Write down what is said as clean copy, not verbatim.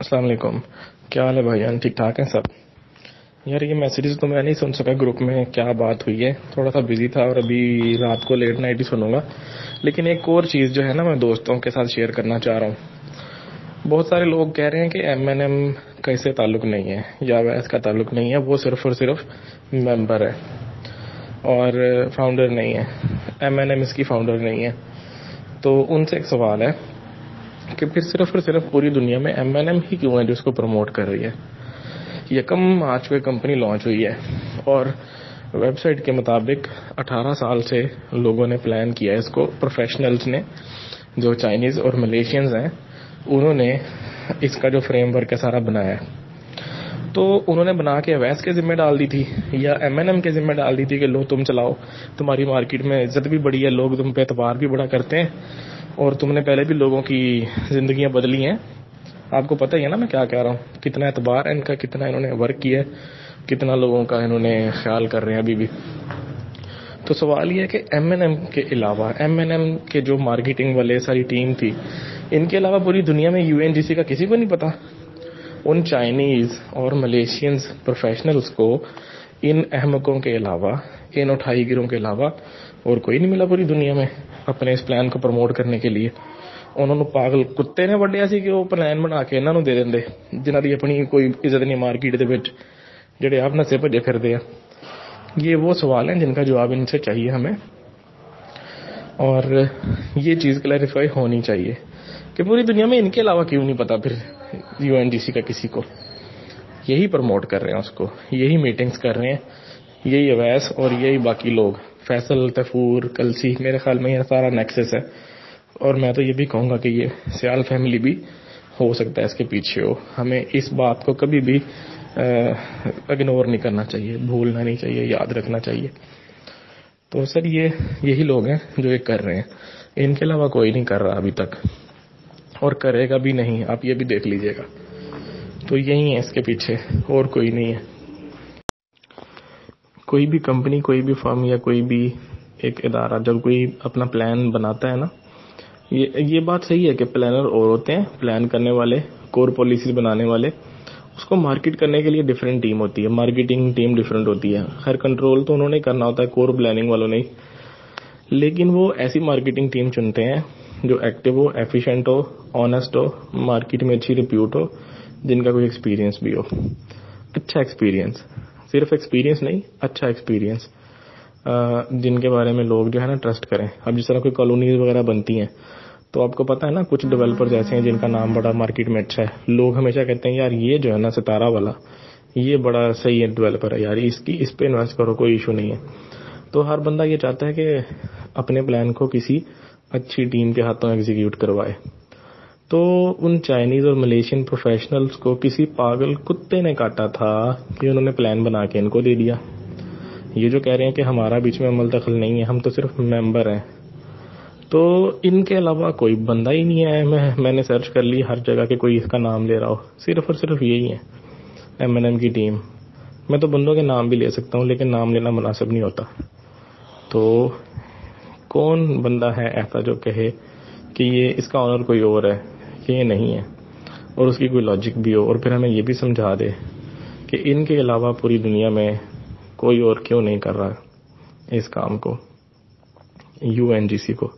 السلام علیکم. کیا حال ہے بھائی جان؟ ٹھیک ٹھاک ہیں سب؟ یار یہ میسیجز تو میں نہیں سن سکا گروپ میں کیا بات ہوئی ہے, تھوڑا سا بزی تھا اور ابھی رات کو لیٹ نائٹ ہی سنوں گا. لیکن ایک اور چیز جو ہے نا میں دوستوں کے ساتھ شیئر کرنا چاہ رہا ہوں. بہت سارے لوگ کہہ رہے ہیں کہ ایم این ایم کا اس سے تعلق نہیں ہے یا ویس کا تعلق نہیں ہے, وہ صرف اور صرف ممبر ہے اور فاؤنڈر نہیں ہے. ایم این ایم اس کی فاؤنڈر نہیں ہے. تو ان سے ایک سوال ہے کہ پھر صرف اور صرف پوری دنیا میں ایم این ایم ہی کیوں ہے جو اس کو پروموٹ کر رہی ہے؟ یکم مارچ کو کمپنی لانچ ہوئی ہے اور ویب سائٹ کے مطابق 18 سال سے لوگوں نے پلان کیا ہے اس کو. پروفیشنلز نے, جو چائنیز اور ملیشینز ہیں, انہوں نے اس کا جو فریم ورک ہے سارا بنایا ہے. تو انہوں نے بنا کے اویس کے ذمہ ڈال دی تھی یا ایم این ایم کے ذمہ ڈال دی تھی کہ لو تم چلاؤ, تمہاری مارکیٹ میں عزت بھی بڑی ہے, لوگ تم پہ اعتبار بھی بڑا کرتے ہیں اور تم نے پہلے بھی لوگوں کی زندگیاں بدلی ہیں. آپ کو پتہ ہی ہے نا میں کیا کہہ رہا ہوں, کتنا اعتبار ہے ان کا, کتنا انہوں نے ورک کیا ہے, کتنا لوگوں کا انہوں نے خیال کر رہے ہیں ابھی بھی. تو سوال یہ ہے کہ ایم این ایم کے علاوہ, ایم این ایم کے جو مارکیٹنگ والے ساری ٹیم تھی, ان کے علاوہ پوری دنیا میں یو این جی سی کا کسی کو نہیں پتا. ان چائنیز اور ملیشینز پروفیشنلز کو ان احمقوں کے علاوہ, ان اٹھائی گیروں کے علاوہ اور کوئی نہیں ملا پوری دنیا میں اپنے اس پلان کو پروموٹ کرنے کے لیے. انہوں نے پاگل کتے نے وڈیا سی کہ وہ پلان بنا کے انہوں دے دیں جنہوں کی اپنی کوئی عزت نہیں مارکیٹ دے وچ, جڑے آپ نسے بھجے پھرتے ہیں. یہ وہ سوال ہیں جن کا جواب ان سے چاہیے ہمیں, اور یہ چیز کلیریفائی ہونی چاہیے کہ پوری دنیا میں ان کے علاوہ کیوں نہیں پتا پھر یو این ڈی سی کا کسی کو. یہی پروموٹ کر رہے ہیں اس کو, یہی میٹنگز کر رہے ہیں, یہی اویس اور یہی باقی لوگ, فیصل, تیفور, کلسی, میرے خیال میں یہ سارا نیکسس ہے. اور میں تو یہ بھی کہوں گا کہ یہ سیال فیملی بھی ہو سکتا ہے اس کے پیچھے ہو. ہمیں اس بات کو کبھی بھی اگنور نہیں کرنا چاہیے, بھولنا نہیں چاہیے, یاد رکھنا چاہیے. تو سر یہی لوگ ہیں جو یہ کر رہے ہیں, ان کے علاوہ کوئی نہیں کر رہا ابھی تک اور کرے گا بھی نہیں, آپ یہ بھی دیکھ لیجئے گا. تو یہی ہے اس کے پیچھے, اور کوئی نہیں ہے. کوئی بھی کمپنی, کوئی بھی فرم یا کوئی بھی ایک ادارہ جب کوئی اپنا پلان بناتا ہے نا, یہ بات صحیح ہے کہ پلانر اور ہوتے ہیں, پلان کرنے والے, کور پالیسیز بنانے والے. اس کو مارکیٹ کرنے کے لیے ڈیفرنٹ ٹیم ہوتی ہے, مارکیٹنگ ٹیم ڈیفرنٹ ہوتی ہے. خیر کنٹرول تو انہوں نے کرنا ہوتا ہے, کور پلاننگ والوں نے, لیکن وہ ایسی مارکیٹنگ ٹیم چنتے ہیں جو ایکٹیو ہو, ایفیشینٹ ہو, آنیسٹ ہو, مارکیٹ میں اچھی ریپیوٹ ہو, جن کا کوئی ایکسپیرینس بھی ہو, اچھا ایکسپیرینس, صرف ایکسپیرینس نہیں, اچھا ایکسپیرینس, جن کے بارے میں لوگ جو ہے نا ٹرسٹ کریں. اب جس طرح کوئی کالونیز وغیرہ بنتی ہیں تو آپ کو پتا ہے نا کچھ ڈیولپرز ایسے ہیں جن کا نام بڑا مارکیٹ میں اچھا ہے, لوگ ہمیشہ کہتے ہیں یار یہ جو ہے نا ستارہ والا, یہ بڑا صحیح ہے ڈیولپر ہے یار, اس پہ انویسٹ کرو, کوئی ایشو نہیں ہے. تو ہر بندہ یہ چاہتا ہے کہ اپنے پلان کو کسی اچھی ٹیم کے ہاتھوں ایگزیکیوٹ کروائے. تو ان چائنیز اور ملیشین پروفیشنلز کو کسی پاگل کتے نے کاٹا تھا کہ انہوں نے پلان بنا کے ان کو دے دیا. یہ جو کہہ رہے ہیں کہ ہمارا بیچ میں عمل دخل نہیں ہے, ہم تو صرف ممبر ہیں, تو ان کے علاوہ کوئی بندہ ہی نہیں ہے. میں نے سرچ کر لی ہر جگہ کہ کوئی اس کا نام لے رہا ہو, صرف اور صرف یہی ہے ایم این ایم کی ٹیم. میں تو بندوں کے نام بھی لے سکتا ہوں لیکن نام لینا مناسب نہیں ہوتا. تو کون بندہ ہے ایسا جو کہے کہ یہ اس کا آنر کوئی اور ہے, کہ یہ نہیں ہے, اور اس کی کوئی لاجک بھی ہو, اور پھر ہمیں یہ بھی سمجھا دے کہ ان کے علاوہ پوری دنیا میں کوئی اور کیوں نہیں کر رہا اس کام کو, یو این جی سی کو.